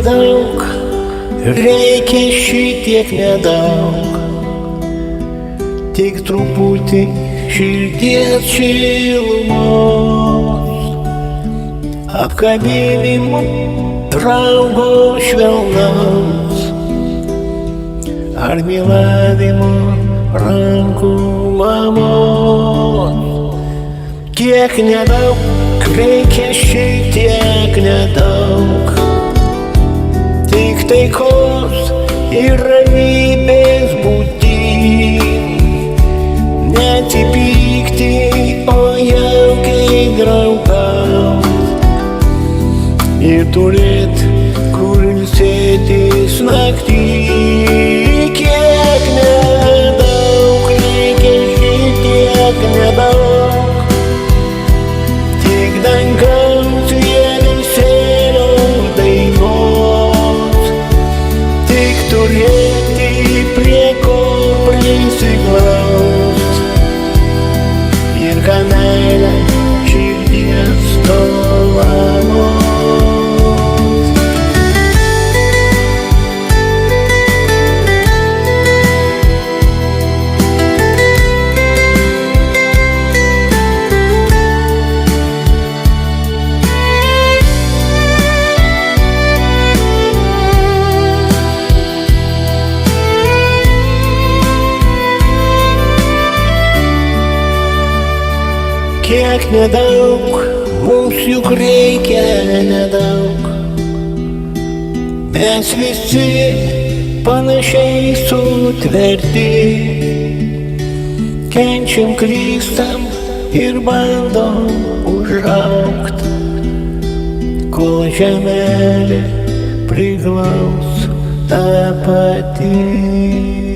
nedaug, reikia šitiek nedaug, tik truputį širdies šilumos, apkabinimo draugo švelnaus, ar mylavimo rankų mamos. Kiek nedaug, reikia šitiek nedaug, tik taikos ir ramybės būti, neatsipykti, o jaukiai draugaut ir turėt kur ilsėtis naktį. Kiek nedaug, reikia šitiek nedaug, tik dangaus vieversėlio dainos, tik turėti prie ko prisiglaust ir ką meilę širdies dovanos. Kiek nedaug, mums juk reikia nedaug, mes visi panašiai sutverti, kenčiam, klystam ir bandom užaugt, kol žemelė priglaus ta pati.